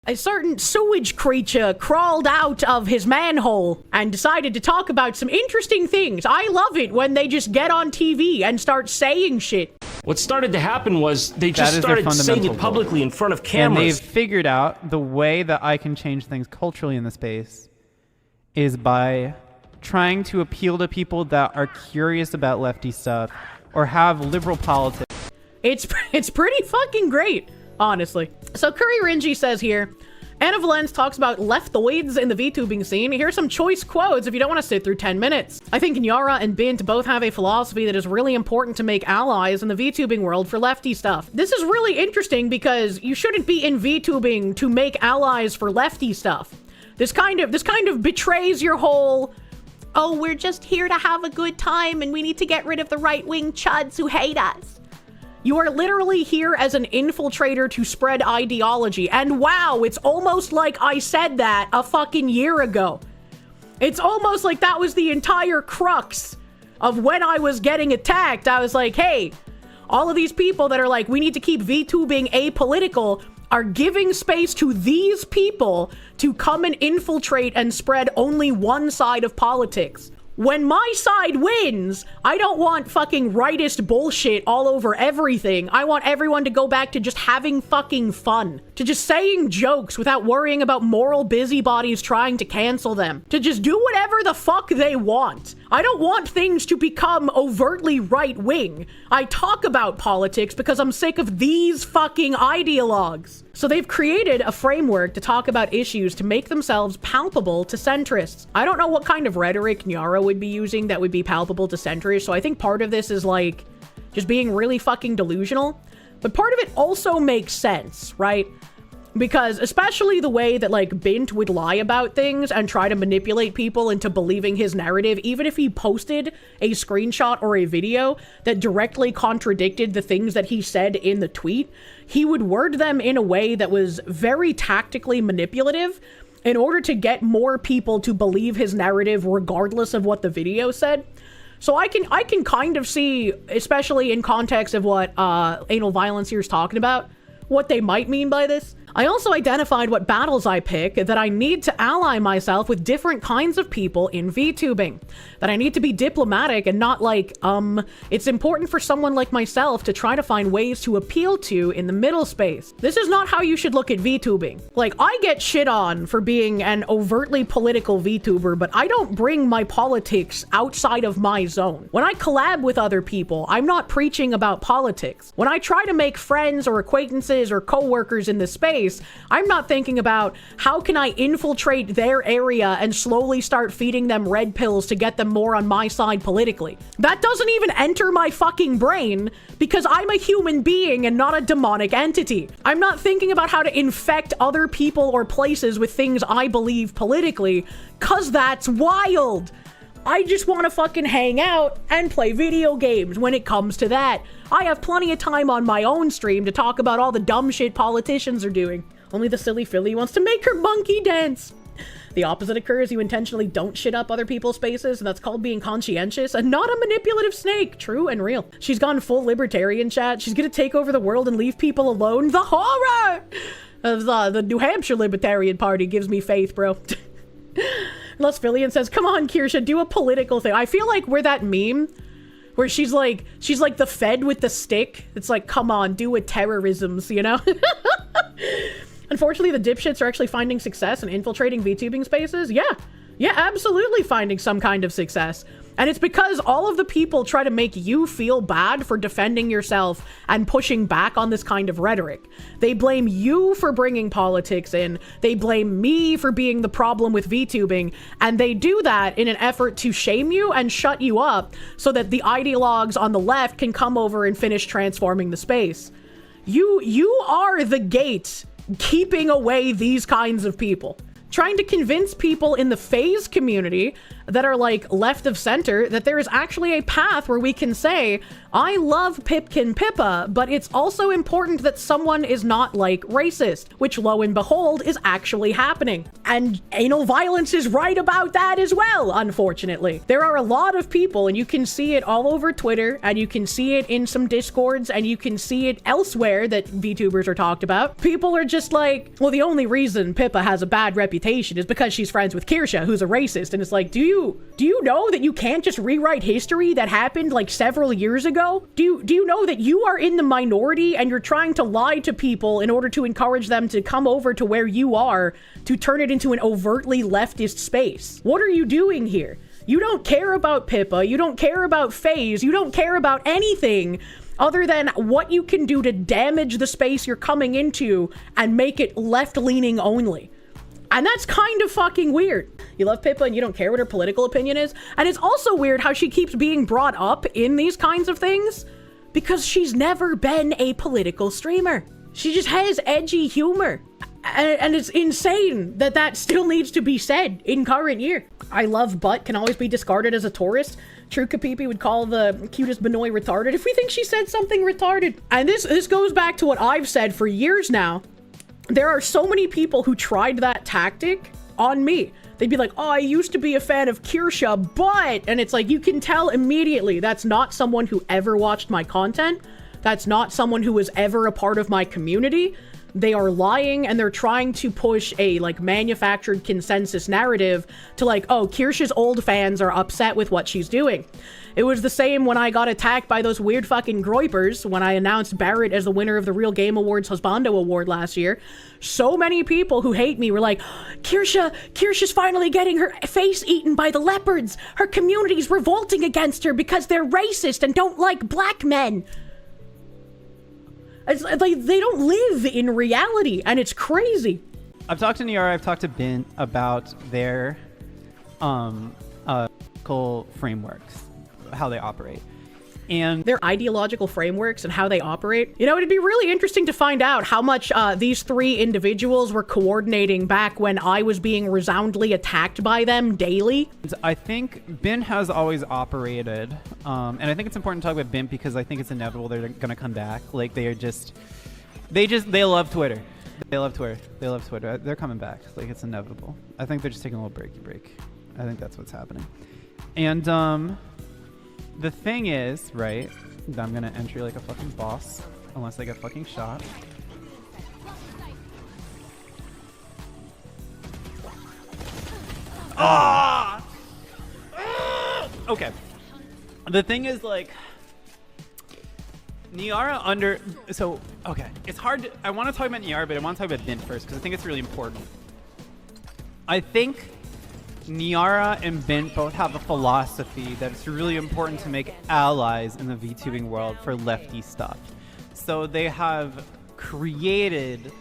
A certain sewage creature crawled out of his manhole and decided to talk about some interesting things. I love it when they just get on TV and start saying shit. What started to happen was they just started saying it publicly in front of cameras. And they've figured out the way that I can change things culturally in the space is by trying to appeal to people that are curious about lefty stuff or have liberal politics. It's pretty fucking great, honestly. So Curry Rinji says here, Anna Valens talks about leftoids in the VTubing scene. Here's some choice quotes if you don't want to sit through 10 minutes. I think Nyara and Bint both have a philosophy that is really important to make allies in the VTubing world for lefty stuff. This is really interesting because you shouldn't be in VTubing to make allies for lefty stuff. This kind of betrays your whole, oh, we're just here to have a good time and we need to get rid of the right-wing chuds who hate us. You are literally here as an infiltrator to spread ideology. And wow, it's almost like I said that a fucking year ago. It's almost like that was the entire crux of when I was getting attacked. I was like, hey, all of these people that are like, we need to keep VTubing apolitical are giving space to these people to come and infiltrate and spread only one side of politics. When my side wins, I don't want fucking rightist bullshit all over everything. I want everyone to go back to just having fucking fun. To just saying jokes without worrying about moral busybodies trying to cancel them. To just do whatever the fuck they want. I don't want things to become overtly right-wing. I talk about politics because I'm sick of these fucking ideologues. So they've created a framework to talk about issues to make themselves palpable to centrists. I don't know what kind of rhetoric Nyara would be using that would be palpable to centrists, so I think part of this is like just being really fucking delusional. But part of it also makes sense, right? Because especially the way that like Bint would lie about things and try to manipulate people into believing his narrative, even if he posted a screenshot or a video that directly contradicted the things that he said in the tweet, he would word them in a way that was very tactically manipulative in order to get more people to believe his narrative regardless of what the video said. So I can kind of see, especially in context of what Anal Violence here is talking about, what they might mean by this. I also identified what battles I pick, that I need to ally myself with different kinds of people in VTubing. That I need to be diplomatic and not like, it's important for someone like myself to try to find ways to appeal to in the middle space. This is not how you should look at VTubing. Like, I get shit on for being an overtly political VTuber, but I don't bring my politics outside of my zone. When I collab with other people, I'm not preaching about politics. When I try to make friends or acquaintances or co-workers in this space, I'm not thinking about how can I infiltrate their area and slowly start feeding them red pills to get them more on my side politically. That doesn't even enter my fucking brain because I'm a human being and not a demonic entity. I'm not thinking about how to infect other people or places with things I believe politically, cause that's wild. I just want to fucking hang out and play video games when it comes to that. I have plenty of time on my own stream to talk about all the dumb shit politicians are doing. Only the silly filly wants to make her monkey dance. The opposite occurs. You intentionally don't shit up other people's spaces, and that's called being conscientious and not a manipulative snake. True and real. She's gone full libertarian chat. She's gonna take over the world and leave people alone. The horror of the New Hampshire Libertarian Party gives me faith, bro. Unless Fillion says, come on, Kirsche, do a political thing. I feel like we're that meme where she's like the Fed with the stick. It's like, come on, do a terrorisms, you know? Unfortunately, the dipshits are actually finding success in infiltrating VTubing spaces. Yeah, absolutely finding some kind of success. And it's because all of the people try to make you feel bad for defending yourself and pushing back on this kind of rhetoric. They blame you for bringing politics in. They blame me for being the problem with VTubing. And they do that in an effort to shame you and shut you up so that the ideologues on the left can come over and finish transforming the space. You are the gate keeping away these kinds of people. trying to convince people in the FaZe community that are like left of center that there is actually a path where we can say, I love Pipkin Pippa, but it's also important that someone is not like racist, which lo and behold is actually happening. And anal violence is right about that as well, unfortunately. There are a lot of people, and you can see it all over Twitter, and you can see it in some Discords, and you can see it elsewhere that VTubers are talked about. People are just like, well, the only reason Pippa has a bad reputation is because she's friends with Kirsche, who's a racist. And it's like, do you know that you can't just rewrite history that happened like several years ago? Do you know that you are in the minority and you're trying to lie to people in order to encourage them to come over to where you are to turn it into an overtly leftist space? What are you doing here? You don't care about Pippa, you don't care about FaZe, you don't care about anything other than what you can do to damage the space you're coming into and make it left-leaning only. And that's kind of fucking weird. You love Pippa and you don't care what her political opinion is. And it's also weird how she keeps being brought up in these kinds of things because she's never been a political streamer. She just has edgy humor. And it's insane that that still needs to be said in current year. I love butt can always be discarded as a tourist. True Kapipi would call the cutest Benoit retarded if we think she said something retarded. And this goes back to what I've said for years now. There are so many people who tried that tactic on me. They'd be like, oh, I used to be a fan of Kirsche, but... And it's like, you can tell immediately that's not someone who ever watched my content. That's not someone who was ever a part of my community. They are lying and they're trying to push a like manufactured consensus narrative to like, oh, Kirsche's old fans are upset with what she's doing. It was the same when I got attacked by those weird fucking groypers when I announced Barrett as the winner of the Real Game Awards Husbando Award last year. So many people who hate me were like, Kirsche's finally getting her face eaten by the leopards. Her community's revolting against her because they're racist and don't like black men. It's like they don't live in reality, and it's crazy. I've talked to Niara, I've talked to Ben about their frameworks, how they operate. And their ideological frameworks and how they operate. You know, it'd be really interesting to find out how much these three individuals were coordinating back when I was being resoundingly attacked by them daily. I think Ben has always operated, and I think it's important to talk about Ben because I think it's inevitable they're going to come back. Like they love Twitter. They love Twitter. They're coming back. Like it's inevitable. I think they're just taking a little breaky break. I think that's what's happening. And the thing is, right, I'm gonna entry like a fucking boss, unless I get fucking shot. Ah! Okay. The thing is, like, Niara okay, it's hard to, I want to talk about Niara, but I want to talk about Bint first, because I think it's really important. I think Niara and Bint both have a philosophy that it's really important to make allies in the VTubing world for lefty stuff. So they have created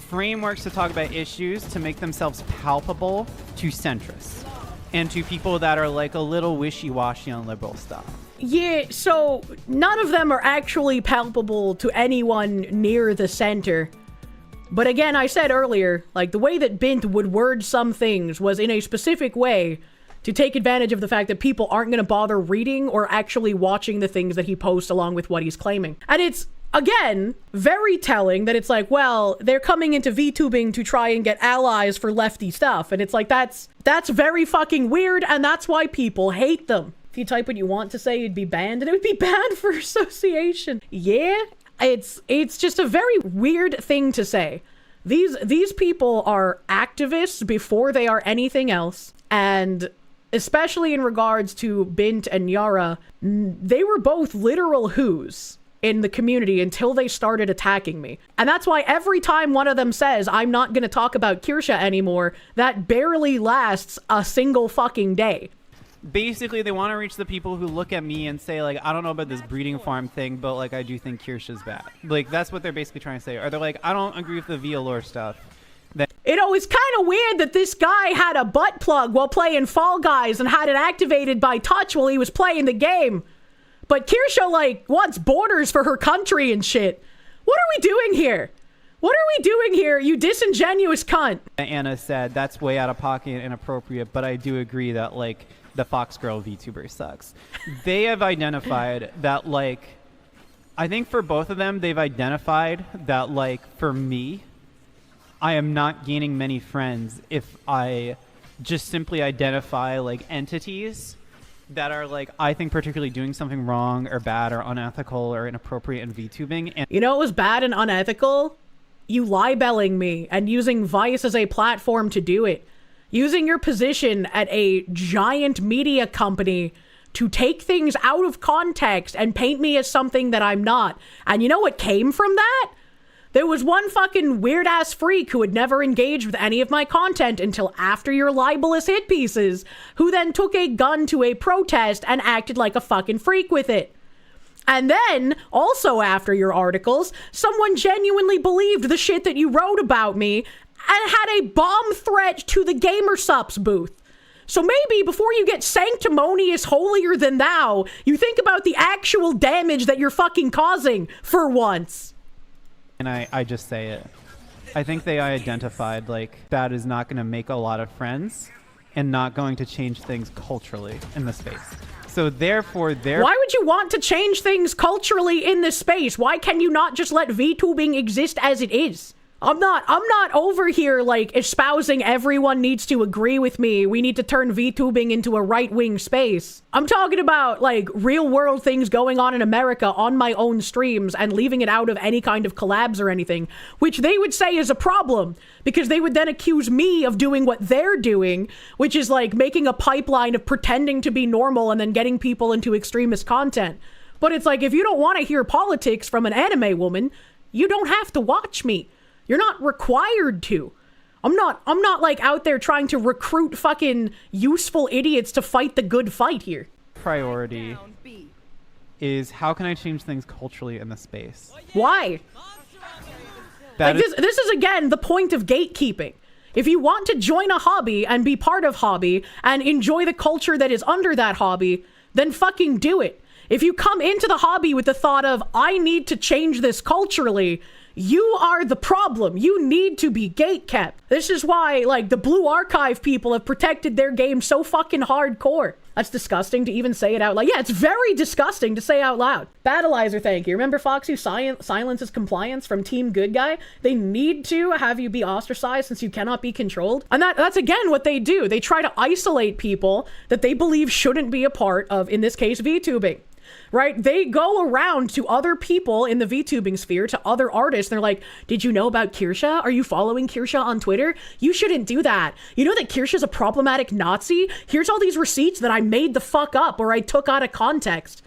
frameworks to talk about issues to make themselves palpable to centrists and to people that are like a little wishy-washy on liberal stuff. Yeah, so none of them are actually palpable to anyone near the center. But again, I said earlier, like, the way that Bint would word some things was in a specific way to take advantage of the fact that people aren't going to bother reading or actually watching the things that he posts along with what he's claiming. And it's, again, very telling that it's like, well, they're coming into VTubing to try and get allies for lefty stuff. And it's like, that's very fucking weird, and that's why people hate them. If you type what you want to say, you'd be banned, and it would be banned for association. Yeah? It's just a very weird thing to say. These people are activists before they are anything else, and especially in regards to Bint and Niara, they were both literal who's in the community until they started attacking me. And that's why every time one of them says, I'm not going to talk about Kirsche anymore, that barely lasts a single fucking day. Basically, they want to reach the people who look at me and say, like, I don't know about this breeding farm thing, but, like, I do think Kirsche's bad. Like, that's what they're basically trying to say. Or they're like, I don't agree with the VLore stuff. You know, it's kind of weird that this guy had a butt plug while playing Fall Guys and had it activated by touch while he was playing the game. But Kirsche, like, wants borders for her country and shit. What are we doing here? What are we doing here, you disingenuous cunt? Anna said that's way out of pocket and inappropriate, but I do agree that, like, the Fox Girl VTuber sucks. They have identified that, like, I think for both of them, they've identified that, like, for me, I am not gaining many friends if I just simply identify, like, entities that are, like, I think particularly doing something wrong or bad or unethical or inappropriate in VTubing. And you know what was bad and unethical? You libeling me and using Vice as a platform to do it. Using your position at a giant media company to take things out of context and paint me as something that I'm not. And you know what came from that? There was one fucking weird-ass freak who had never engaged with any of my content until after your libelous hit pieces, who then took a gun to a protest and acted like a fucking freak with it. And then, also after your articles, someone genuinely believed the shit that you wrote about me and had a bomb threat to the GamerSups booth. So maybe before you get sanctimonious holier than thou, you think about the actual damage that you're fucking causing for once. And I just say it. I think they identified, like, that is not going to make a lot of friends and not going to change things culturally in the space. So therefore, why would you want to change things culturally in this space? Why can you not just let VTubing exist as it is? I'm not over here, like, espousing everyone needs to agree with me. We need to turn VTubing into a right-wing space. I'm talking about, like, real-world things going on in America on my own streams and leaving it out of any kind of collabs or anything, which they would say is a problem, because they would then accuse me of doing what they're doing, which is, like, making a pipeline of pretending to be normal and then getting people into extremist content. But it's like, if you don't want to hear politics from an anime woman, you don't have to watch me. You're not required to. I'm not like out there trying to recruit fucking useful idiots to fight the good fight here. Priority is how can I change things culturally in the space? Why? Like this is again the point of gatekeeping. If you want to join a hobby and be part of hobby and enjoy the culture that is under that hobby, then fucking do it. If you come into the hobby with the thought of, I need to change this culturally, you are the problem. You need to be gatekept. This is why, like, the Blue Archive people have protected their game so fucking hardcore. That's disgusting to even say it out loud. Yeah, it's very disgusting to say out loud. Battleizer, thank you. Remember Foxy silences compliance from Team Good Guy? They need to have you be ostracized since you cannot be controlled. And that's again what they do. They try to isolate people that they believe shouldn't be a part of, in this case, VTubing. Right? They go around to other people in the VTubing sphere, to other artists. They're like, did you know about Kirsche? Are you following Kirsche on Twitter? You shouldn't do that. You know that Kirsche is a problematic Nazi? Here's all these receipts that I made the fuck up or I took out of context.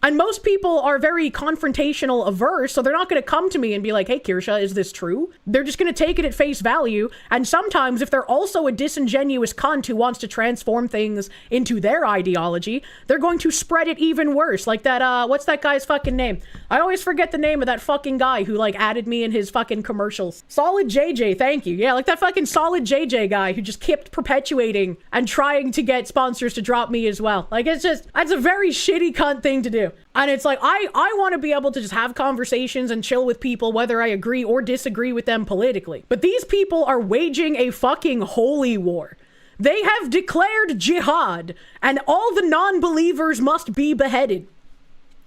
And most people are very confrontational averse, so they're not going to come to me and be like, hey, Kirsche, is this true? They're just going to take it at face value. And sometimes if they're also a disingenuous cunt who wants to transform things into their ideology, they're going to spread it even worse. Like that, what's that guy's fucking name? I always forget the name of that fucking guy who, like, added me in his fucking commercials. Solid JJ, thank you. Yeah, like that fucking Solid JJ guy who just kept perpetuating and trying to get sponsors to drop me as well. Like, it's just, that's a very shitty cunt thing to do. And it's like, I want to be able to just have conversations and chill with people, whether I agree or disagree with them politically. But these people are waging a fucking holy war. They have declared jihad, and all the non-believers must be beheaded.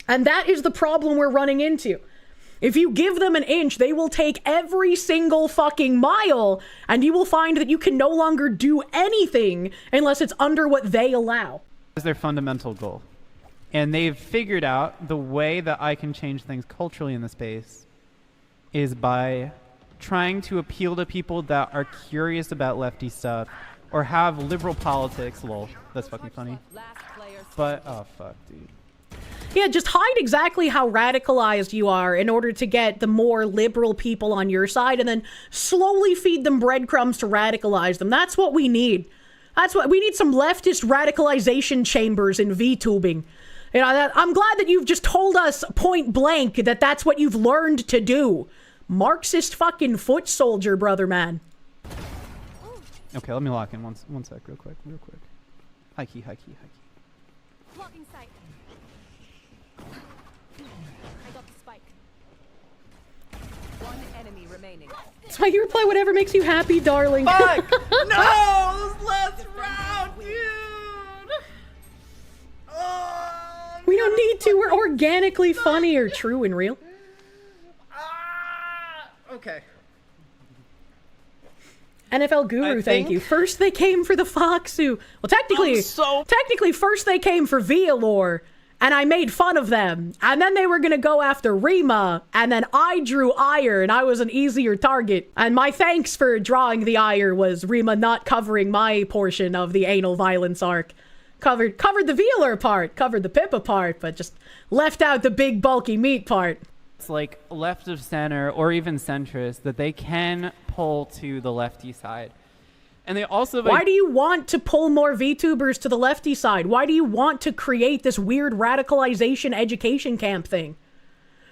And that is the problem we're running into. If you give them an inch, they will take every single fucking mile, and you will find that you can no longer do anything unless it's under what they allow. That's their fundamental goal. And they've figured out the way that I can change things culturally in the space is by trying to appeal to people that are curious about lefty stuff or have liberal politics. Lol, that's fucking funny. But, oh fuck, dude. Yeah, just hide exactly how radicalized you are in order to get the more liberal people on your side and then slowly feed them breadcrumbs to radicalize them. That's what we need. That's what we need, some leftist radicalization chambers in VTubing. You know, I'm glad that you've just told us point blank that that's what you've learned to do. Marxist fucking foot soldier, brother man. Okay, let me lock in one sec, real quick. High key. Blocking sight. I got the spike. One enemy That's why you reply whatever makes you happy, darling. Fuck! No! This last round, dude! Oh, We don't need to. We're organically funny or true and real. Okay. NFL Guru, thank you. First they came for the Foxu. Well, technically, first they came for Vialor, and I made fun of them. And then they were gonna go after Rima, and then I drew Ire, and I was an easier target. And my thanks for drawing the Ire was Rima not covering my portion of the anal violence arc. Covered the Vialor part, covered the Pippa part, but just left out the big bulky meat part. It's like left of center or even centrist that they can pull to the lefty side. And they also... Why do you want to pull more VTubers to the lefty side? Why do you want to create this weird radicalization education camp thing?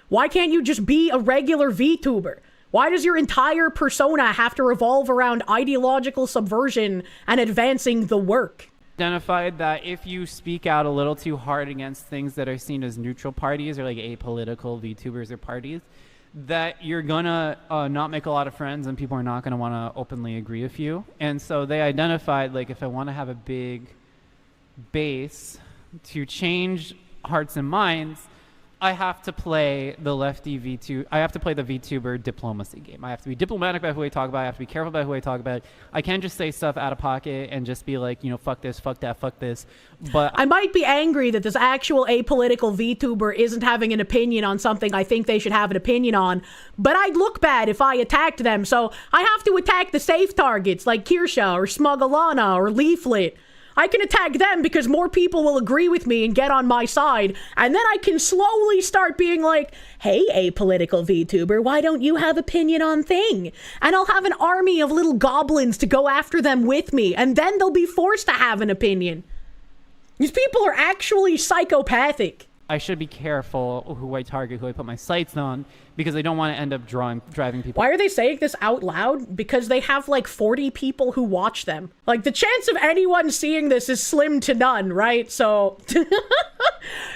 Why can't you just be a regular VTuber? Why does your entire persona have to revolve around ideological subversion and advancing the work? Identified that if you speak out a little too hard against things that are seen as neutral parties or like apolitical VTubers or parties, that you're gonna not make a lot of friends and people are not gonna want to openly agree with you. And so they identified, like, if I want to have a big base to change hearts and minds, I have to play the lefty V2. I have to play the VTuber diplomacy game. I have to be diplomatic about who I talk about. I have to be careful about who I talk about. I can't just say stuff out of pocket and just be like, you know, fuck this, fuck that, fuck this. But I might be angry that this actual apolitical VTuber isn't having an opinion on something I think they should have an opinion on, but I'd look bad if I attacked them, so I have to attack the safe targets like Kirsche or Smugalana or Leaflet. I can attack them because more people will agree with me and get on my side, and then I can slowly start being like, hey, apolitical VTuber, why don't you have opinion on thing? And I'll have an army of little goblins to go after them with me, and then they'll be forced to have an opinion. These people are actually psychopathic. I should be careful who I target, who I put my sights on, because I don't want to end up driving people. Why are they saying this out loud? Because they have like 40 people who watch them. Like, the chance of anyone seeing this is slim to none, right? So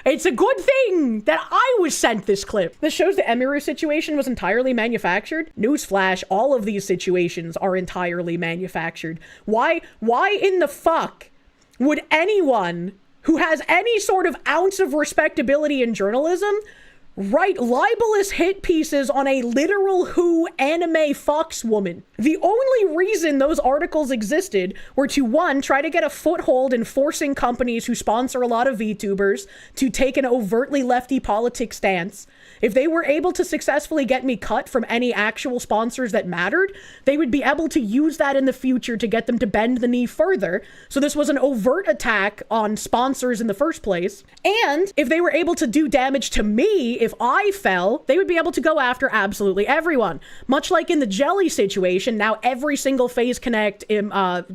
it's a good thing that I was sent this clip. This shows the Emiru situation was entirely manufactured. Newsflash, all of these situations are entirely manufactured. Why in the fuck would anyone who has any sort of ounce of respectability in journalism write libelous hit pieces on a literal Who anime fucks woman? The only reason those articles existed were to, one, try to get a foothold in forcing companies who sponsor a lot of VTubers to take an overtly lefty politics stance. If they were able to successfully get me cut from any actual sponsors that mattered, they would be able to use that in the future to get them to bend the knee further. So this was an overt attack on sponsors in the first place. And if they were able to do damage to me, if I fell, they would be able to go after absolutely everyone. Much like in the Jelly situation, now every single FaZe Connect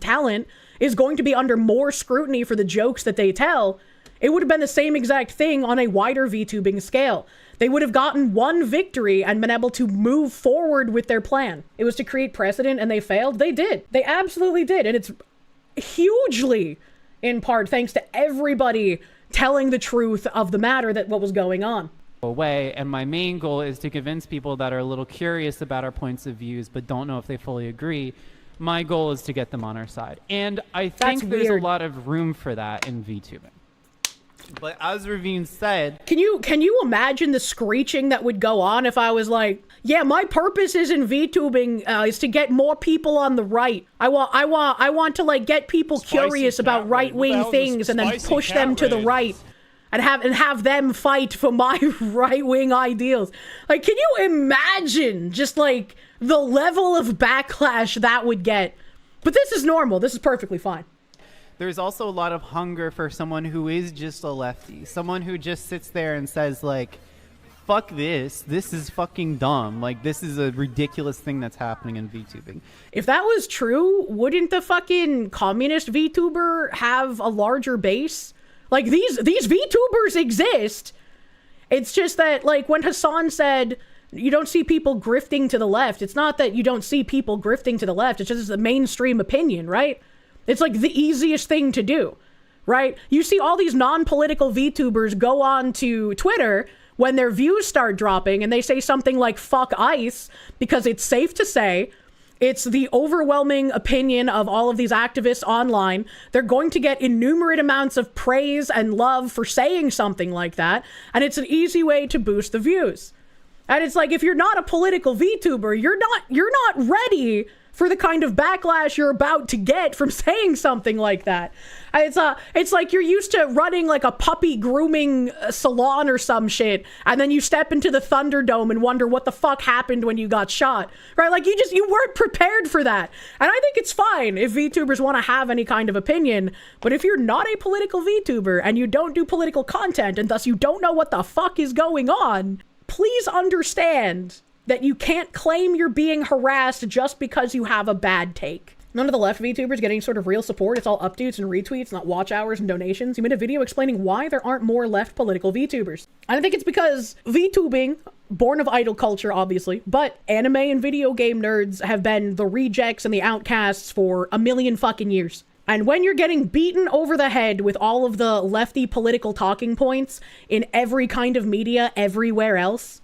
talent is going to be under more scrutiny for the jokes that they tell. It would have been the same exact thing on a wider VTubing scale. They would have gotten one victory and been able to move forward with their plan. It was to create precedent, and they failed. They did. They absolutely did. And it's hugely, in part, thanks to everybody telling the truth of the matter that what was going on. Away, and my main goal is to convince people that are a little curious about our points of views but don't know if they fully agree. My goal is to get them on our side. And I think there's a lot of room for that in VTubing. But as Ravine said, can you imagine the screeching that would go on if I was like, yeah, my purpose is in VTubing is to get more people on the right. I want to like get people curious about right-wing things and then push them to the right and have them fight for my right-wing ideals. Like, can you imagine just like the level of backlash that would get? But this is normal. This is perfectly fine. There's also a lot of hunger for someone who is just a lefty. Someone who just sits there and says, like, fuck this. This is fucking dumb. Like, this is a ridiculous thing that's happening in VTubing. If that was true, wouldn't the fucking communist VTuber have a larger base? Like, these VTubers exist. It's just that, like, when Hassan said you don't see people grifting to the left, it's not that you don't see people grifting to the left. It's just the mainstream opinion, right? It's like the easiest thing to do, right? You see all these non-political VTubers go on to Twitter when their views start dropping and they say something like fuck ICE, because it's safe to say, it's the overwhelming opinion of all of these activists online. They're going to get innumerate amounts of praise and love for saying something like that. And it's an easy way to boost the views. And it's like, if you're not a political VTuber, you're not ready for the kind of backlash you're about to get from saying something like that. It's like you're used to running like a puppy grooming salon or some shit, and then you step into the Thunderdome and wonder what the fuck happened when you got shot, right? Like you weren't prepared for that. And I think it's fine if VTubers want to have any kind of opinion, but if you're not a political VTuber and you don't do political content and thus you don't know what the fuck is going on, please understand that you can't claim you're being harassed just because you have a bad take. None of the left VTubers get any sort of real support. It's all updates and retweets, not watch hours and donations. You made a video explaining why there aren't more left political VTubers. I think it's because VTubing, born of idol culture, obviously, but anime and video game nerds have been the rejects and the outcasts for a million fucking years. And when you're getting beaten over the head with all of the lefty political talking points in every kind of media everywhere else,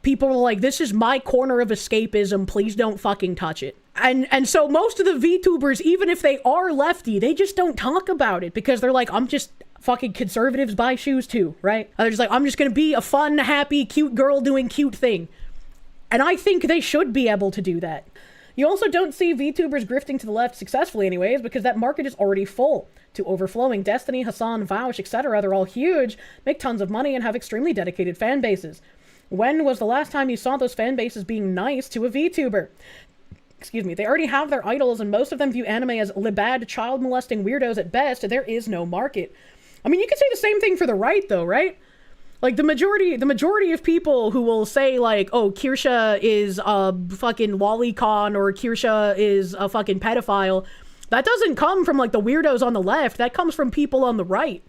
people are like, this is my corner of escapism, please don't fucking touch it. And so most of the VTubers, even if they are lefty, they just don't talk about it because they're like, I'm just fucking conservatives buy shoes too, right? They're just like, I'm just gonna be a fun, happy, cute girl doing cute thing. And I think they should be able to do that. You also don't see VTubers grifting to the left successfully anyways, because that market is already full to overflowing. Destiny, Hassan, Vouch, etc. They're all huge, make tons of money, and have extremely dedicated fan bases. When was the last time you saw those fan bases being nice to a VTuber? Excuse me. They already have their idols, and most of them view anime as libad, child-molesting weirdos at best. There is no market. I mean, you could say the same thing for the right, though, right? Like, the majority of people who will say, like, oh, Kirsche is a fucking lolicon, or Kirsche is a fucking pedophile, that doesn't come from, like, the weirdos on the left. That comes from people on the right.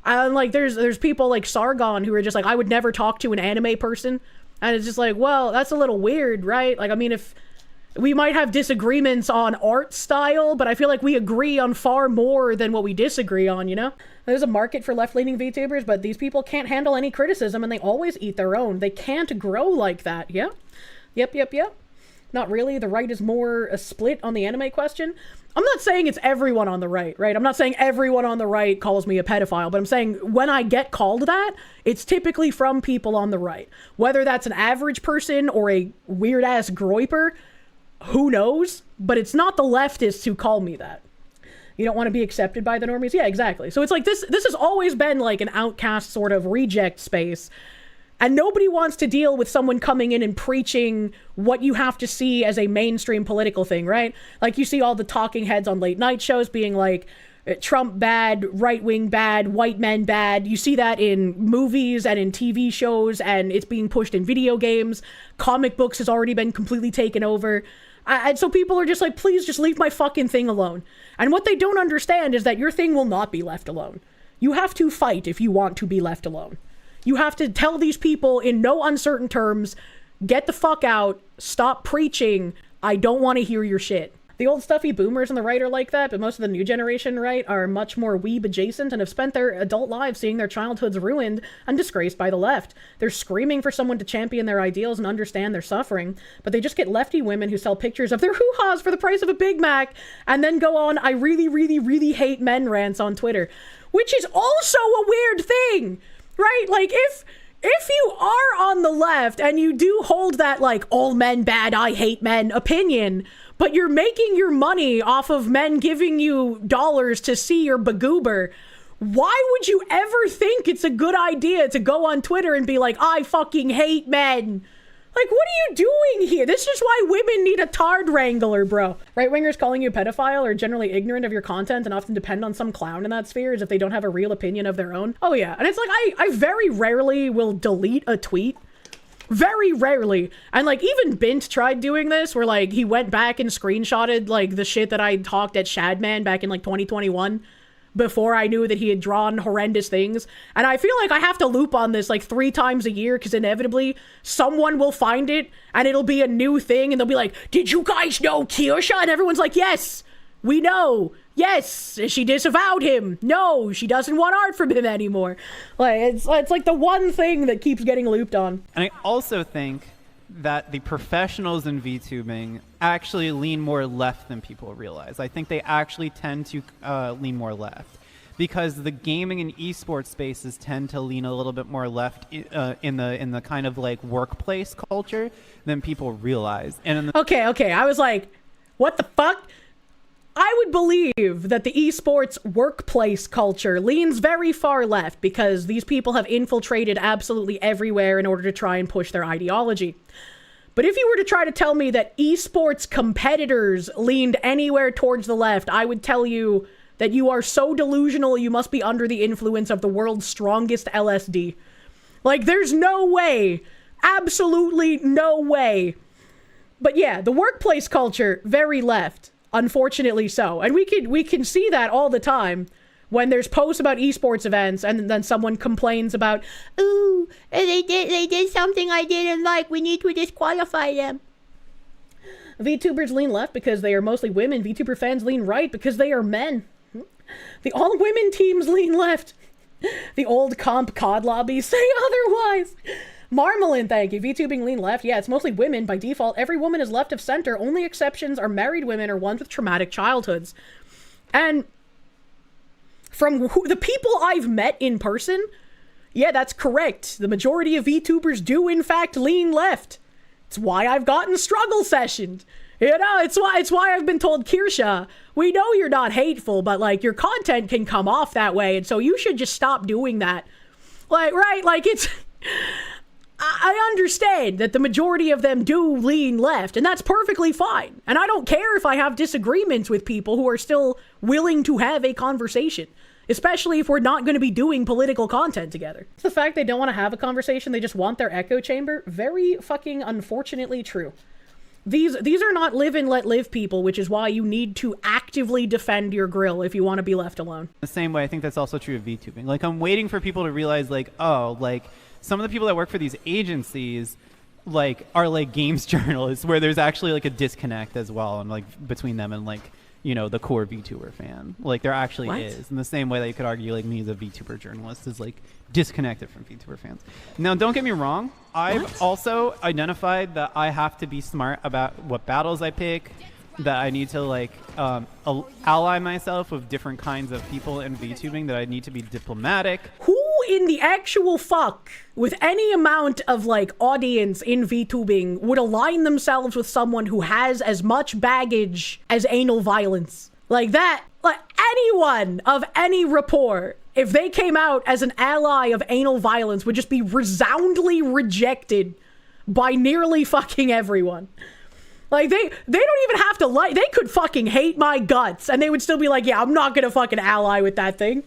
And like, there's people like Sargon who are just like, I would never talk to an anime person. And it's just like, well, that's a little weird, right? Like, I mean, if we might have disagreements on art style, but I feel like we agree on far more than what we disagree on, you know? There's a market for left-leaning VTubers, but these people can't handle any criticism and they always eat their own. They can't grow like that, yeah? Yep. Not really. The right is more a split on the anime question. I'm not saying it's everyone on the right, right? I'm not saying everyone on the right calls me a pedophile, but I'm saying when I get called that, it's typically from people on the right. Whether that's an average person or a weird-ass groiper, who knows? But it's not the leftists who call me that. You don't want to be accepted by the normies? Yeah, exactly. So it's like this has always been like an outcast sort of reject space. And nobody wants to deal with someone coming in and preaching what you have to see as a mainstream political thing, right? Like, you see all the talking heads on late night shows being like, Trump bad, right-wing bad, white men bad. You see that in movies and in TV shows, and it's being pushed in video games. Comic books has already been completely taken over. And so people are just like, please just leave my fucking thing alone. And what they don't understand is that your thing will not be left alone. You have to fight if you want to be left alone. You have to tell these people in no uncertain terms, get the fuck out, stop preaching, I don't want to hear your shit. The old stuffy boomers on the right are like that, but most of the new generation right are much more weeb adjacent and have spent their adult lives seeing their childhoods ruined and disgraced by the left. They're screaming for someone to champion their ideals and understand their suffering, but they just get lefty women who sell pictures of their hoo-haws for the price of a Big Mac and then go on I really, really, really hate men rants on Twitter, which is also a weird thing. Right? Like, if you are on the left and you do hold that, like, all men bad, I hate men opinion, but you're making your money off of men giving you dollars to see your bagoober, why would you ever think it's a good idea to go on Twitter and be like, I fucking hate men? Like, what are you doing here? This is why women need a tard wrangler, bro. Right-wingers calling you a pedophile are generally ignorant of your content and often depend on some clown in that sphere as if they don't have a real opinion of their own. Oh yeah, and it's like, I very rarely will delete a tweet. Very rarely. And like, even Bint tried doing this, where like, he went back and screenshotted like the shit that I talked at Shadman back in like 2021. Before I knew that he had drawn horrendous things. And I feel like I have to loop on this like 3 times a year because inevitably someone will find it and it'll be a new thing and they'll be like, did you guys know Kirsche? And everyone's like, yes, We know. Yes, she disavowed him. No, she doesn't want art from him anymore. Like, it's like the one thing that keeps getting looped on. And I also think that the professionals in VTubing actually lean more left than people realize. I think they actually tend to lean more left, because the gaming and esports spaces tend to lean a little bit more left in the kind of like workplace culture than people realize. And in the okay, I was like, what the fuck? I would believe that the esports workplace culture leans very far left because these people have infiltrated absolutely everywhere in order to try and push their ideology. But if you were to try to tell me that esports competitors leaned anywhere towards the left, I would tell you that you are so delusional you must be under the influence of the world's strongest LSD. Like, there's no way. Absolutely no way. But yeah, the workplace culture, very left. Unfortunately so. And we can see that all the time when there's posts about esports events and then someone complains about, ooh, they did something I didn't like. We need to disqualify them. VTubers lean left because they are mostly women. VTuber fans lean right because they are men. The all-women teams lean left. The old comp COD lobbies say otherwise. Marmalin, thank you. VTubing lean left. Yeah, it's mostly women. By default, every woman is left of center. Only exceptions are married women or ones with traumatic childhoods. And from the people I've met in person, yeah, that's correct. The majority of VTubers do, in fact, lean left. It's why I've gotten struggle sessioned. You know, it's why I've been told, Kirsche, we know you're not hateful, but, like, your content can come off that way, and so you should just stop doing that. Like, right? Like, it's... I understand that the majority of them do lean left, and that's perfectly fine. And I don't care if I have disagreements with people who are still willing to have a conversation, especially if we're not going to be doing political content together. It's the fact they don't want to have a conversation, they just want their echo chamber. Very fucking unfortunately true. These are not live and let live people, which is why you need to actively defend your grill if you want to be left alone. The same way, I think that's also true of VTubing. Like, I'm waiting for people to realize, like, oh, like, some of the people that work for these agencies, like, are, like, games journalists, where there's actually, like, a disconnect as well, and, like, between them and, like, you know, the core VTuber fan. Like, there actually is. In the same way that you could argue, like, me as a VTuber journalist is, like, disconnected from VTuber fans. Now, don't get me wrong. I've also identified that I have to be smart about what battles I pick, that I need to, like, ally myself with different kinds of people in VTubing, that I need to be diplomatic. Who in the actual fuck, with any amount of, like, audience in VTubing, would align themselves with someone who has as much baggage as anal violence? Like that, like, anyone of any rapport, if they came out as an ally of anal violence, would just be resoundingly rejected by nearly fucking everyone. Like, they don't even have to like, they could fucking hate my guts, and they would still be like, yeah, I'm not gonna fucking ally with that thing.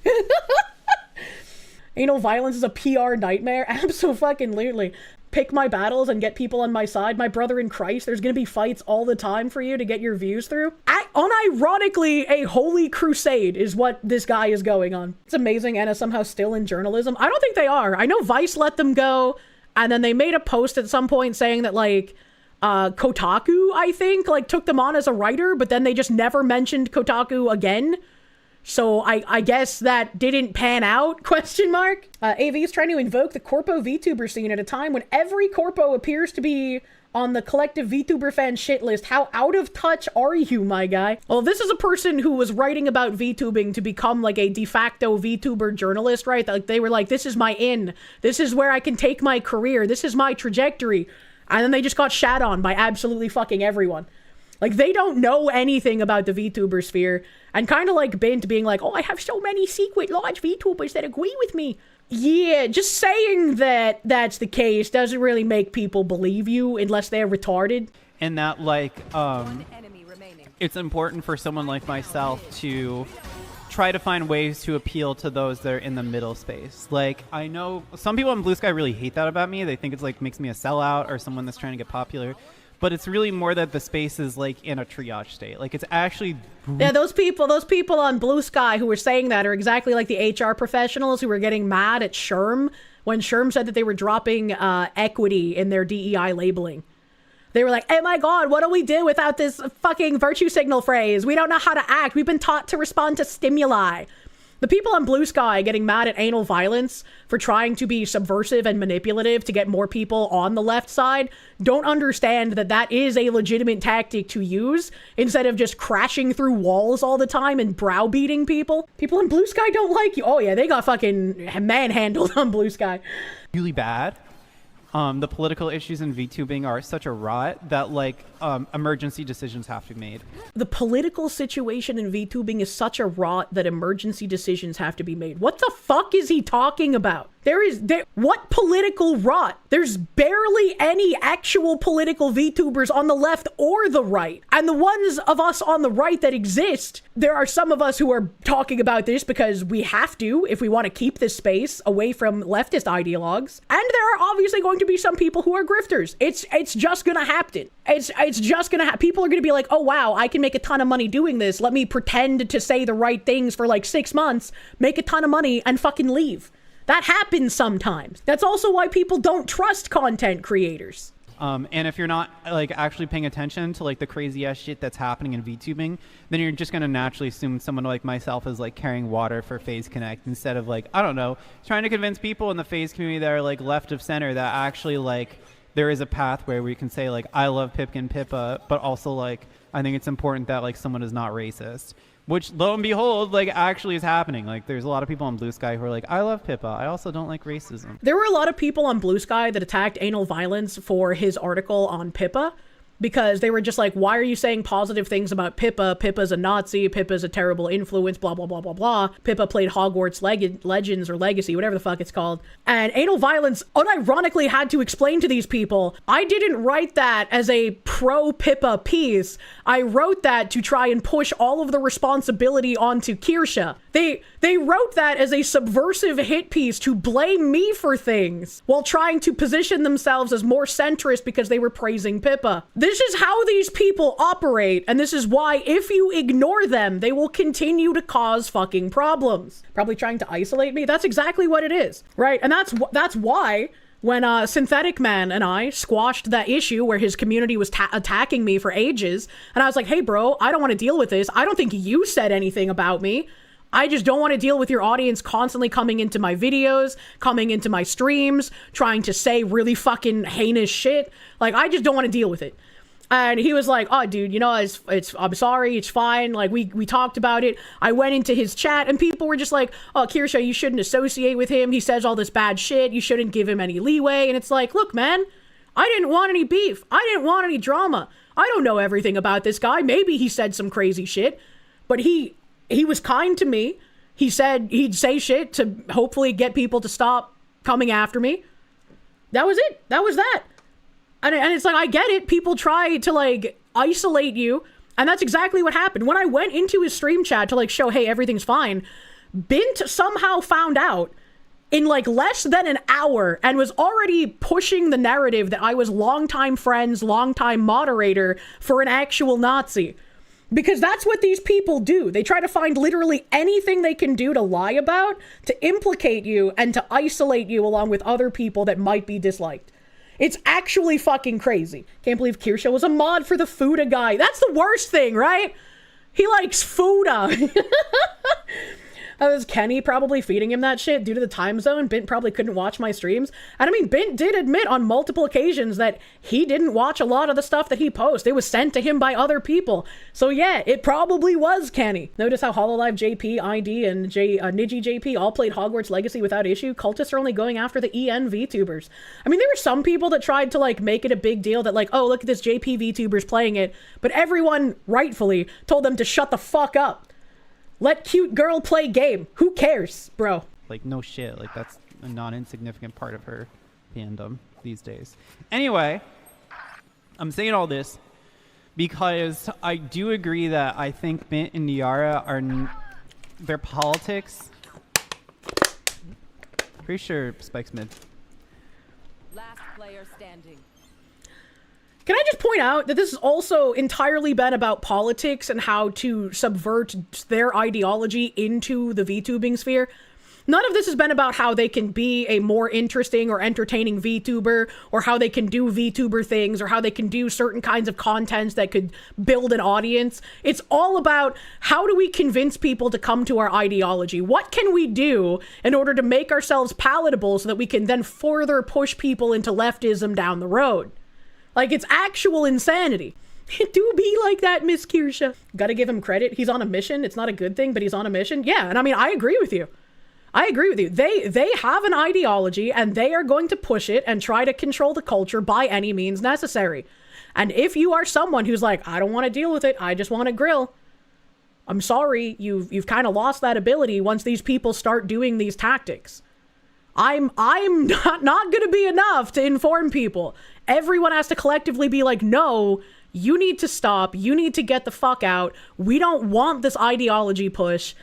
Anal violence is a PR nightmare. Abso-fucking-lutely. Pick my battles and get people on my side. My brother in Christ, there's gonna be fights all the time for you to get your views through. Unironically, a holy crusade is what this guy is going on. It's amazing Anna's somehow still in journalism. I don't think they are. I know Vice let them go, and then they made a post at some point saying that, like, Kotaku, I think, like, took them on as a writer, but then they just never mentioned Kotaku again. So I guess that didn't pan out, question mark. AV is trying to invoke the corpo VTuber scene at a time when every corpo appears to be on the collective VTuber fan shit list. How out of touch are you, my guy? Well, this is a person who was writing about VTubing to become, like, a de facto VTuber journalist, right? Like, they were like, this is my in. This is where I can take my career. This is my trajectory. And then they just got shat on by absolutely fucking everyone. Like, they don't know anything about the VTuber sphere. And kind of like Bint being like, oh, I have so many secret large VTubers that agree with me. Yeah, just saying that that's the case doesn't really make people believe you unless they're retarded. And that, like, it's important for someone like myself to try to find ways to appeal to those that are in the middle space. Like, I know some people on Blue Sky really hate that about me. They think it's, like, makes me a sellout or someone that's trying to get popular. But it's really more that the space is, like, in a triage state. Like, it's actually... Yeah, those people on Blue Sky who were saying that are exactly like the HR professionals who were getting mad at Sherm when Sherm said that they were dropping equity in their DEI labeling. They were like, oh my God, what do we do without this fucking virtue signal phrase? We don't know how to act. We've been taught to respond to stimuli. The people on Blue Sky getting mad at anal violence for trying to be subversive and manipulative to get more people on the left side don't understand that that is a legitimate tactic to use instead of just crashing through walls all the time and browbeating people. People on Blue Sky don't like you. Oh yeah, they got fucking manhandled on Blue Sky. Really bad. The political issues in VTubing are such a rot that like emergency decisions have to be made. The political situation in VTubing is such a rot that emergency decisions have to be made. What the fuck is he talking about? What political rot? There's barely any actual political VTubers on the left or the right. And the ones of us on the right that exist, there are some of us who are talking about this because we have to if we want to keep this space away from leftist ideologues. And there are obviously going to be some people who are grifters. It's just gonna happen. It's just gonna happen. People are gonna be like, oh wow, I can make a ton of money doing this. Let me pretend to say the right things for like 6 months, make a ton of money, and fucking leave. That happens sometimes. That's also why people don't trust content creators. And if you're not like actually paying attention to like the crazy ass shit that's happening in VTubing, then you're just gonna naturally assume someone like myself is like carrying water for FaZe Connect instead of like, I don't know, trying to convince people in the FaZe community that are like left of center that actually like there is a path where we can say like, I love Pipkin Pippa, but also like, I think it's important that like someone is not racist. Which, lo and behold, like actually is happening. Like there's a lot of people on Blue Sky who are like, I love Pippa. I also don't like racism. There were a lot of people on Blue Sky that attacked anal violence for his article on Pippa because they were just like, why are you saying positive things about Pippa? Pippa's a Nazi. Pippa's a terrible influence, blah, blah, blah, blah, blah. Pippa played Hogwarts Legends or Legacy, whatever the fuck it's called. And anal violence unironically had to explain to these people, I didn't write that as a pro-Pippa piece. I wrote that to try and push all of the responsibility onto Kirsche. They wrote that as a subversive hit piece to blame me for things while trying to position themselves as more centrist because they were praising Pippa. This is how these people operate, and this is why if you ignore them, they will continue to cause fucking problems. Probably trying to isolate me? That's exactly what it is, right? And that's why when Synthetic Man and I squashed that issue where his community was attacking me for ages, and I was like, hey bro, I don't want to deal with this. I don't think you said anything about me. I just don't want to deal with your audience constantly coming into my videos, coming into my streams, trying to say really fucking heinous shit. Like, I just don't want to deal with it. And he was like, oh, dude, you know, I'm sorry, it's fine. Like, we talked about it. I went into his chat and people were just like, oh, Kirsche, you shouldn't associate with him. He says all this bad shit. You shouldn't give him any leeway. And it's like, look, man, I didn't want any beef. I didn't want any drama. I don't know everything about this guy. Maybe he said some crazy shit, but he was kind to me. He said he'd say shit to hopefully get people to stop coming after me. That was it. That was that. And it's like, I get it. People try to like isolate you. And that's exactly what happened. When I went into his stream chat to like show, hey, everything's fine, Bint somehow found out in like less than an hour and was already pushing the narrative that I was longtime friends, longtime moderator for an actual Nazi. Because that's what these people do. They try to find literally anything they can do to lie about, to implicate you, and to isolate you along with other people that might be disliked. It's actually fucking crazy. Can't believe Kirsche was a mod for the Fuda guy. That's the worst thing, right? He likes Fuda. That was Kenny probably feeding him that shit due to the time zone. Bint probably couldn't watch my streams. And I mean, Bint did admit on multiple occasions that he didn't watch a lot of the stuff that he posts. It was sent to him by other people. So yeah, it probably was Kenny. Notice how Hololive JP, ID, and Niji JP all played Hogwarts Legacy without issue. Cultists are only going after the EN VTubers. I mean, there were some people that tried to like make it a big deal that like, oh, look at this JP VTubers playing it. But everyone rightfully told them to shut the fuck up. Let cute girl play game. Who cares, bro? Like, no shit. Like, that's a non-insignificant part of her fandom these days. Anyway, I'm saying all this because I do agree that I think Bint and Niara are... their politics... Pretty sure Spike's mid. Last player standing. Can I just point out that this has also entirely been about politics and how to subvert their ideology into the VTubing sphere? None of this has been about how they can be a more interesting or entertaining VTuber, or how they can do VTuber things, or how they can do certain kinds of content that could build an audience. It's all about how do we convince people to come to our ideology? What can we do in order to make ourselves palatable so that we can then further push people into leftism down the road? Like, it's actual insanity. It do be like that, Miss Kirsche. Gotta give him credit. He's on a mission. It's not a good thing, but he's on a mission. Yeah, and I mean, I agree with you. I agree with you. They have an ideology, and they are going to push it and try to control the culture by any means necessary. And if you are someone who's like, I don't want to deal with it, I just want to grill, I'm sorry, you've kind of lost that ability once these people start doing these tactics. I'm not going to be enough to inform people. Everyone has to collectively be like, no, you need to stop. You need to get the fuck out. We don't want this ideology push.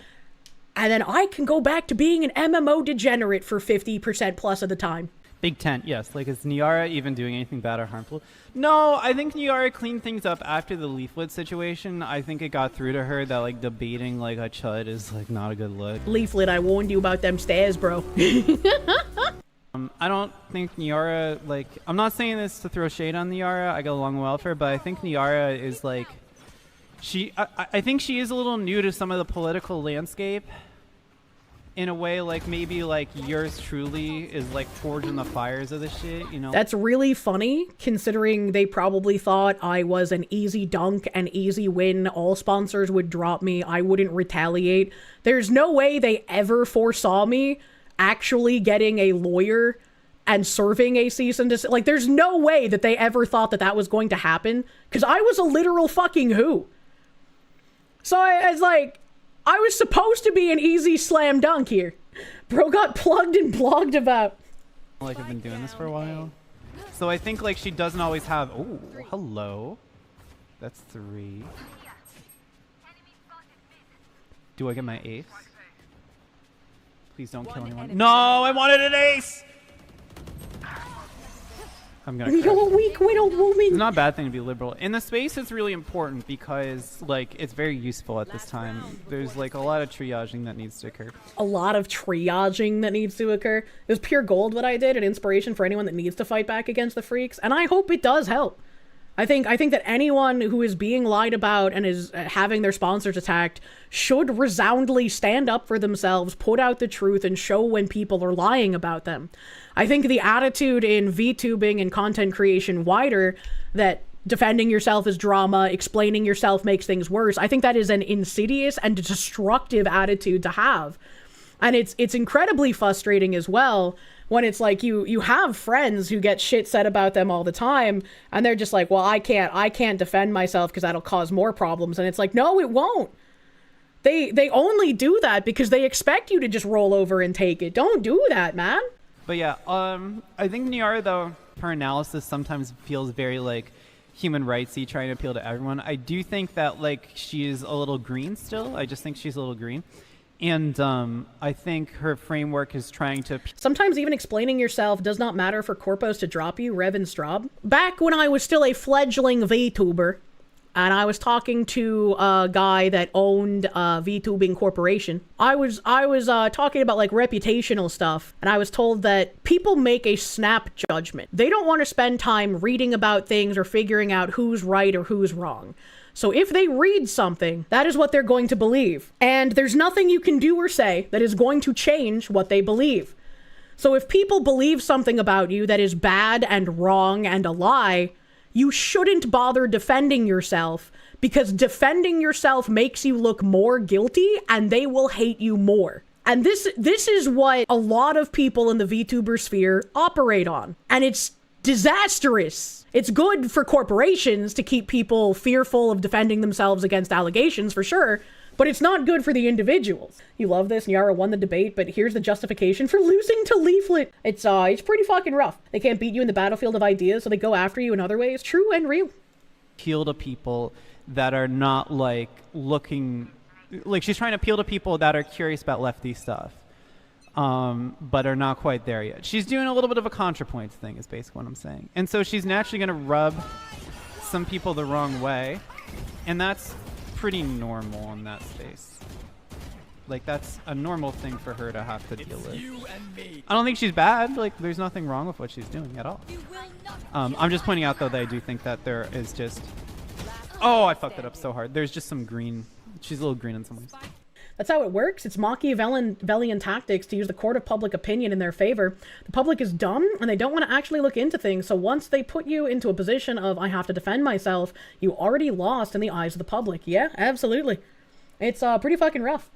And then I can go back to being an MMO degenerate for 50% plus of the time. Big tent, yes. Like, is Niara even doing anything bad or harmful? No, I think Niara cleaned things up after the leaflet situation. I think it got through to her that, like, debating, like, a chud is, like, not a good look. Leaflet, I warned you about them stairs, bro. I don't think Niara, like, I'm not saying this to throw shade on Niara. I get along well with her, but I think Niara is, like, I think she is a little new to some of the political landscape. In a way, like, maybe, like, yours truly is, like, forging the fires of this shit, you know? That's really funny, considering they probably thought I was an easy dunk, an easy win, all sponsors would drop me, I wouldn't retaliate. There's no way they ever foresaw me actually getting a lawyer and serving a cease and desist. Like, there's no way that they ever thought that that was going to happen, because I was a literal fucking who. So I was like, I was supposed to be an easy slam dunk here. Bro got plugged and blogged about. Like, I've been doing this for a while. So I think, like, she doesn't always have... Oh, hello. That's 3. Do I get my ace? Please don't kill anyone. No, I wanted an ace! I'm gonna You're a weak widow woman. It's not a bad thing to be liberal. In the space, it's really important because, like, it's very useful at this time. There's, like, a lot of triaging that needs to occur. A lot of triaging that needs to occur. It was pure gold what I did, an inspiration for anyone that needs to fight back against the freaks, and I hope it does help. I think that anyone who is being lied about and is having their sponsors attacked should resoundly stand up for themselves, put out the truth, and show when people are lying about them. I think the attitude in VTubing and content creation wider, that defending yourself is drama, explaining yourself makes things worse, I think that is an insidious and destructive attitude to have. And it's incredibly frustrating as well when it's like you have friends who get shit said about them all the time, and they're just like, well, I can't defend myself because that'll cause more problems. And it's like, no, it won't. They only do that because they expect you to just roll over and take it. Don't do that, man. But yeah, I think Niara, though, her analysis sometimes feels very, like, human rightsy, trying to appeal to everyone. I do think that, like, she is a little green still. I just think she's a little green. And I think her framework is trying to... Sometimes even explaining yourself does not matter for corpos to drop you, Rev and Straub. Back when I was still a fledgling VTuber, and I was talking to a guy that owned a VTubing corporation, I was talking about, like, reputational stuff, and I was told that people make a snap judgment. They don't want to spend time reading about things or figuring out who's right or who's wrong. So if they read something, that is what they're going to believe. And there's nothing you can do or say that is going to change what they believe. So if people believe something about you that is bad and wrong and a lie, you shouldn't bother defending yourself, because defending yourself makes you look more guilty and they will hate you more. And this is what a lot of people in the VTuber sphere operate on. And it's disastrous. It's good for corporations to keep people fearful of defending themselves against allegations, for sure, but it's not good for the individuals. You love this, Niara won the debate, but here's the justification for losing to Leaflet. It's pretty fucking rough. They can't beat you in the battlefield of ideas, so they go after you in other ways. True and real. Appeal to people that are not, like, looking... Like, she's trying to appeal to people that are curious about lefty stuff. But are not quite there yet. She's doing a little bit of a ContraPoints thing, is basically what I'm saying. And so she's naturally going to rub some people the wrong way. And that's pretty normal in that space. Like, that's a normal thing for her to have to deal with. I don't think she's bad. Like, there's nothing wrong with what she's doing at all. I'm just pointing out, though, that I do think that there is just... Oh, I fucked it up so hard. There's just some green. She's a little green in some ways. That's how it works. It's Machiavellian tactics to use the court of public opinion in their favor. The public is dumb, and they don't want to actually look into things, so once they put you into a position of, I have to defend myself, you already lost in the eyes of the public. Yeah, absolutely. It's pretty fucking rough.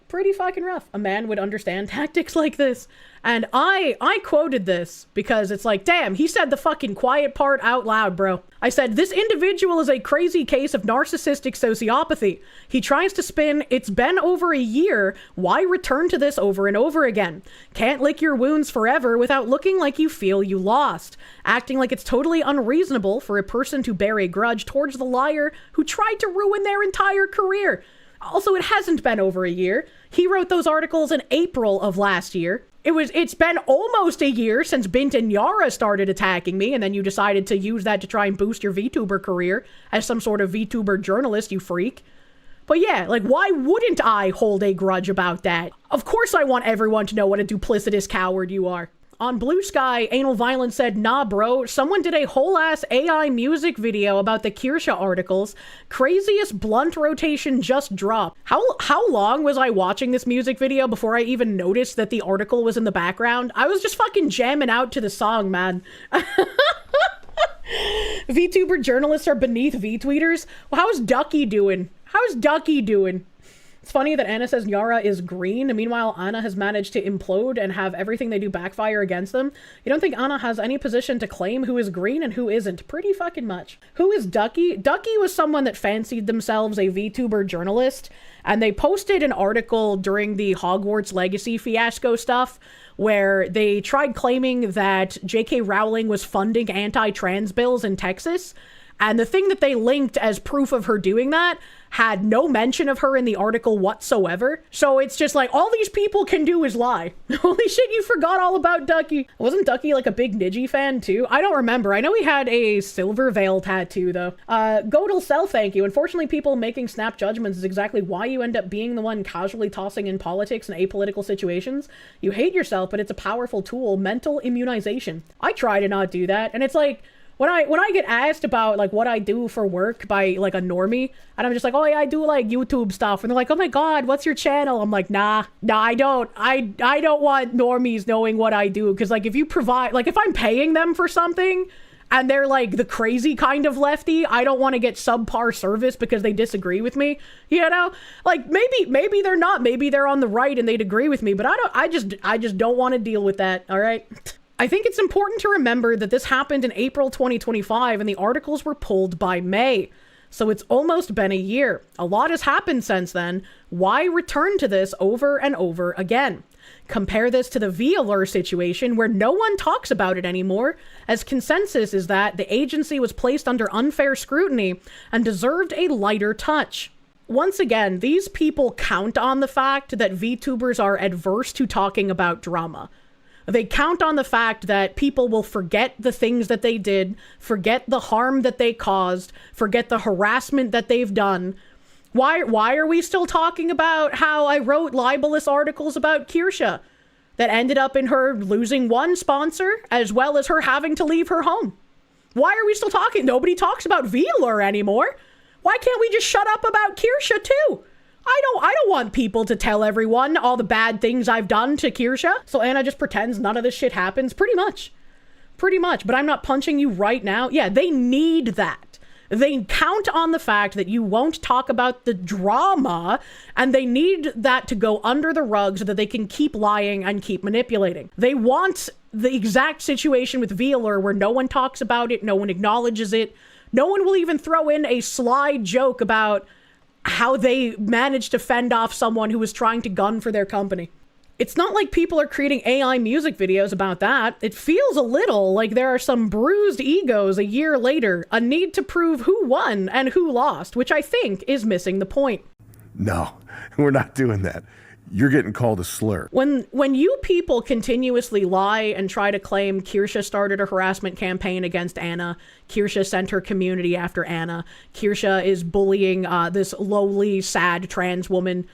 Pretty fucking rough. A man would understand tactics like this. And I quoted this because it's like, damn, he said the fucking quiet part out loud, bro. I said, this individual is a crazy case of narcissistic sociopathy. He tries to spin, it's been over a year, why return to this over and over again? Can't lick your wounds forever without looking like you feel you lost. Acting like it's totally unreasonable for a person to bear a grudge towards the liar who tried to ruin their entire career. Also, it hasn't been over a year. He wrote those articles in April of last year. It's been almost a year since Bint and Yara started attacking me, and then you decided to use that to try and boost your VTuber career as some sort of VTuber journalist, you freak. But yeah, like, why wouldn't I hold a grudge about that? Of course I want everyone to know what a duplicitous coward you are. On Blue Sky, Anal Violence said, nah bro, someone did a whole-ass AI music video about the Kirsche articles. Craziest blunt rotation just dropped. How long was I watching this music video before I even noticed that the article was in the background? I was just fucking jamming out to the song, man. VTuber journalists are beneath VTweeters? Well, how's Ducky doing? How's Ducky doing? It's funny that Anna says Yara is green, and meanwhile Anna has managed to implode and have everything they do backfire against them. You don't think Anna has any position to claim who is green and who isn't? Pretty fucking much. Who is Ducky? Ducky was someone that fancied themselves a VTuber journalist, and they posted an article during the Hogwarts Legacy fiasco stuff where they tried claiming that J.K. Rowling was funding anti-trans bills in Texas. And the thing that they linked as proof of her doing that had no mention of her in the article whatsoever. So it's just like, all these people can do is lie. Holy shit, you forgot all about Ducky. Wasn't Ducky like a big Niji fan too? I don't remember. I know he had a silver veil tattoo though. Godel Cell, thank you. Unfortunately, people making snap judgments is exactly why you end up being the one casually tossing in politics and apolitical situations. You hate yourself, but it's a powerful tool. Mental immunization. I try to not do that. And it's like, when I get asked about like what I do for work by like a normie, and I'm just like, oh yeah, I do like YouTube stuff, and they're like, oh my god, what's your channel? I'm like, nah, I don't want normies knowing what I do, because like if you provide, like if I'm paying them for something and they're like the crazy kind of lefty, I don't want to get subpar service because they disagree with me, you know? Like maybe they're not, maybe they're on the right and they'd agree with me, but I just don't want to deal with that, all right? I think it's important to remember that this happened in April 2025 and the articles were pulled by May. So it's almost been a year. A lot has happened since then. Why return to this over and over again? Compare this to the VAlert situation where no one talks about it anymore, as consensus is that the agency was placed under unfair scrutiny and deserved a lighter touch. Once again, these people count on the fact that VTubers are adverse to talking about drama. They count on the fact that people will forget the things that they did, forget the harm that they caused, forget the harassment that they've done. Why are we still talking about how I wrote libelous articles about Kirsche that ended up in her losing one sponsor as well as her having to leave her home? Why are we still talking? Nobody talks about VAlert anymore. Why can't we just shut up about Kirsche too? I don't want people to tell everyone all the bad things I've done to Kirsche. So Anna just pretends none of this shit happens. Pretty much. But I'm not punching you right now. Yeah, they need that. They count on the fact that you won't talk about the drama, and they need that to go under the rug so that they can keep lying and keep manipulating. They want the exact situation with VAlert where no one talks about it, no one acknowledges it. No one will even throw in a sly joke about how they managed to fend off someone who was trying to gun for their company. It's not like people are creating AI music videos about that. It feels a little like there are some bruised egos a year later, a need to prove who won and who lost, which I think is missing the point. No, we're not doing that. You're getting called a slur. When you people continuously lie and try to claim Kirsche started a harassment campaign against Anna, Kirsche sent her community after Anna, Kirsche is bullying this lowly, sad trans woman,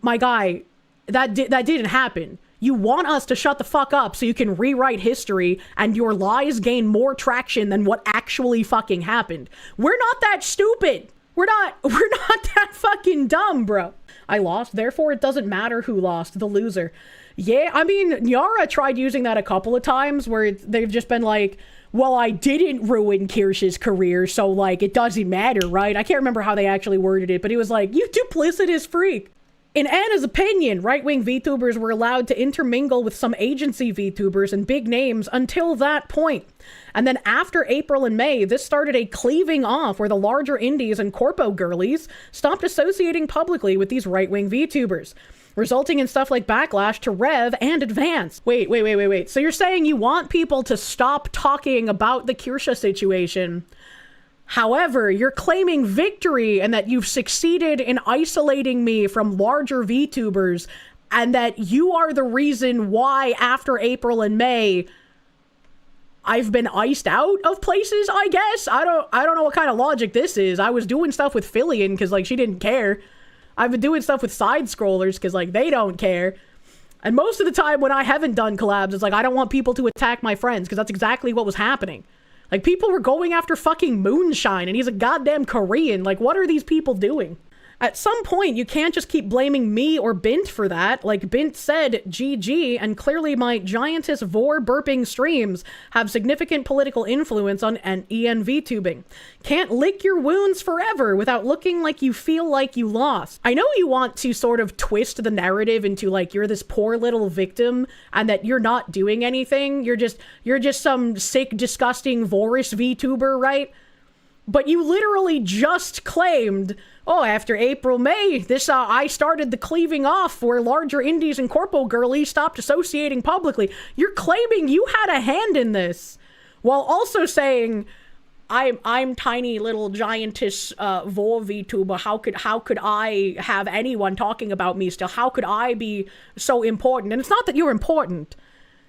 my guy, that didn't happen. You want us to shut the fuck up so you can rewrite history and your lies gain more traction than what actually fucking happened. We're not that stupid. We're not that fucking dumb, bro. I lost, therefore it doesn't matter who lost, the loser. Yeah, I mean, Nyara tried using that a couple of times where they've just been like, well, I didn't ruin Kirsche's career, so, like, it doesn't matter, right? I can't remember how they actually worded it, but he was like, you duplicitous freak. In Anna's opinion, right-wing VTubers were allowed to intermingle with some agency VTubers and big names until that point. And then after April and May, this started a cleaving off where the larger indies and corpo girlies stopped associating publicly with these right-wing VTubers, resulting in stuff like backlash to Rev and Advance. Wait. So you're saying you want people to stop talking about the Kirsche situation. However, you're claiming victory and that you've succeeded in isolating me from larger VTubers and that you are the reason why after April and May I've been iced out of places, I guess. I don't know what kind of logic this is. I was doing stuff with Fillion because, like, she didn't care. I've been doing stuff with side scrollers because, like, they don't care. And most of the time when I haven't done collabs, it's like, I don't want people to attack my friends because that's exactly what was happening. Like, people were going after fucking Moonshine, and he's a goddamn Korean. Like, what are these people doing? At some point, you can't just keep blaming me or Bint for that. Like, Bint said, GG, and clearly my giantess vor burping streams have significant political influence on EN VTubing. Can't lick your wounds forever without looking like you feel like you lost. I know you want to sort of twist the narrative into, like, you're this poor little victim and that you're not doing anything. You're just some sick, disgusting Vorus VTuber, right? But you literally just claimed, oh, after April, May, I started the cleaving off where larger indies and corpo girlies stopped associating publicly. You're claiming you had a hand in this, while also saying, I'm tiny little giantess Vor VTuber. How could I have anyone talking about me still? How could I be so important? And it's not that you're important.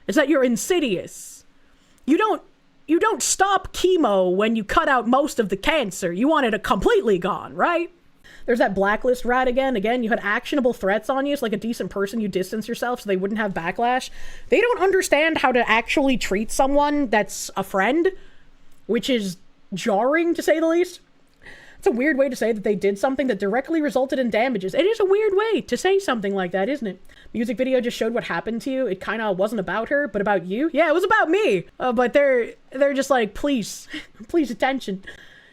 It's that you're insidious. You don't stop chemo when you cut out most of the cancer. You want it completely gone, right? There's that blacklist rat again. Again, you had actionable threats on you. So like a decent person, you distance yourself so they wouldn't have backlash. They don't understand how to actually treat someone that's a friend, which is jarring to say the least. It's a weird way to say that they did something that directly resulted in damages. It is a weird way to say something like that, isn't it? Music video just showed what happened to you. It kind of wasn't about her, but about you. Yeah, it was about me. But they're just like, please attention.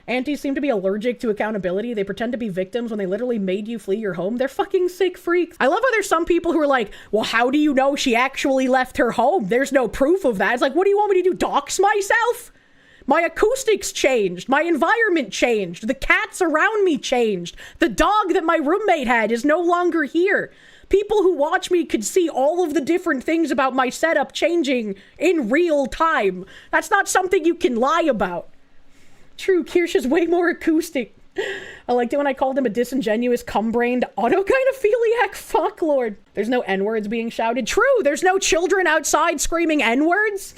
Antis seem to be allergic to accountability. They pretend to be victims when they literally made you flee your home. They're fucking sick freaks. I love how there's some people who are like, well, how do you know she actually left her home? There's no proof of that. It's like, what do you want me to do? Dox myself? My acoustics changed. My environment changed. The cats around me changed. The dog that my roommate had is no longer here. People who watch me could see all of the different things about my setup changing in real time. That's not something you can lie about. True, Kirsche is way more acoustic. I liked it when I called him a disingenuous, cum-brained, autogynephiliac fucklord. There's no N-words being shouted. True, there's no children outside screaming N-words.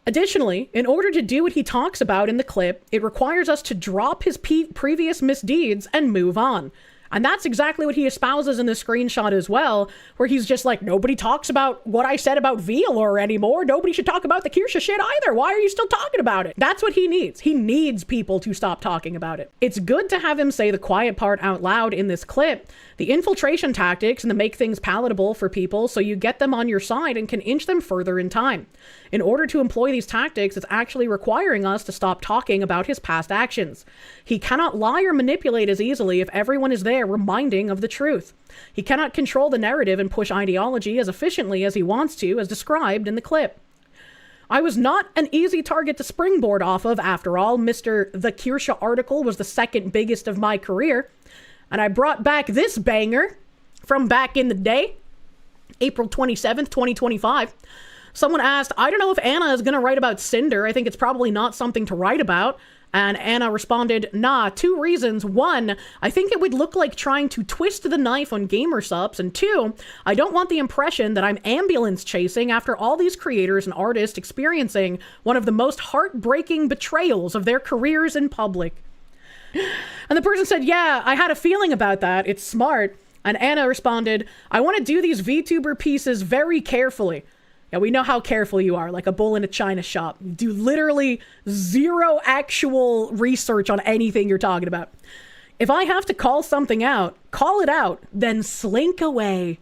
Additionally, in order to do what he talks about in the clip, it requires us to drop his previous misdeeds and move on. And that's exactly what he espouses in the screenshot as well, where he's just like, nobody talks about what I said about Veilor anymore. Nobody should talk about the Kirsche shit either. Why are you still talking about it? That's what he needs. He needs people to stop talking about it. It's good to have him say the quiet part out loud in this clip, the infiltration tactics and to make things palatable for people so you get them on your side and can inch them further in time. In order to employ these tactics, it's actually requiring us to stop talking about his past actions. He cannot lie or manipulate as easily if everyone is there reminding of the truth. He cannot control the narrative and push ideology as efficiently as he wants to, as described in the clip. I was not an easy target to springboard off of, after all. Mr. The Kirsche article was the second biggest of my career. And I brought back this banger from back in the day, April 27th, 2025. Someone asked, I don't know if Anna is going to write about Cinder. I think it's probably not something to write about. And Anna responded, nah, 2 reasons. 1, I think it would look like trying to twist the knife on gamer subs. And 2, I don't want the impression that I'm ambulance chasing after all these creators and artists experiencing one of the most heartbreaking betrayals of their careers in public. And the person said, yeah, I had a feeling about that. It's smart. And Anna responded, I want to do these VTuber pieces very carefully. Yeah, we know how careful you are, like a bull in a china shop. You do literally zero actual research on anything you're talking about. If I have to call something out, call it out, then slink away.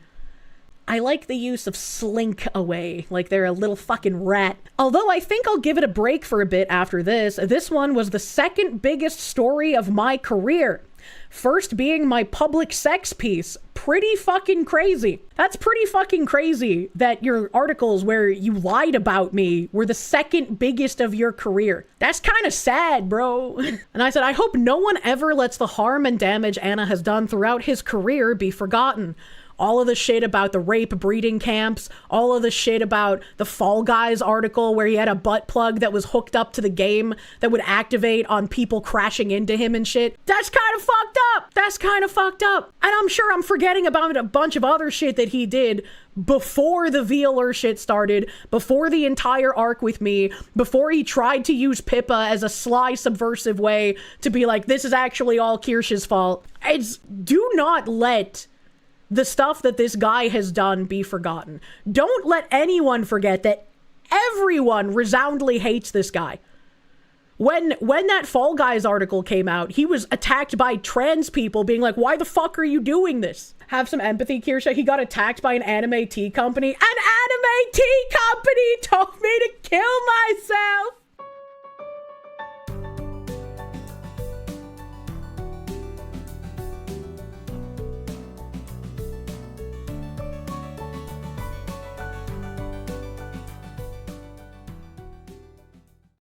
I like the use of slink away, like they're a little fucking rat. Although I think I'll give it a break for a bit after this. This one was the second biggest story of my career. First being my public sex piece. Pretty fucking crazy. That's pretty fucking crazy that your articles where you lied about me were the second biggest of your career. That's kind of sad, bro. And I said, I hope no one ever lets the harm and damage Anna has done throughout his career be forgotten. All of the shit about the rape breeding camps, all of the shit about the Fall Guys article where he had a butt plug that was hooked up to the game that would activate on people crashing into him and shit. That's kind of fucked up. That's kind of fucked up. And I'm sure I'm forgetting about a bunch of other shit that he did before the VLR shit started, before the entire arc with me, before he tried to use Pippa as a sly, subversive way to be like, this is actually all Kirsche's fault. Do not let the stuff that this guy has done be forgotten. Don't let anyone forget that everyone resoundingly hates this guy. When that Fall Guys article came out, he was attacked by trans people being like, why the fuck are you doing this? Have some empathy, Kirsche. He got attacked by an anime tea company. An anime tea company told me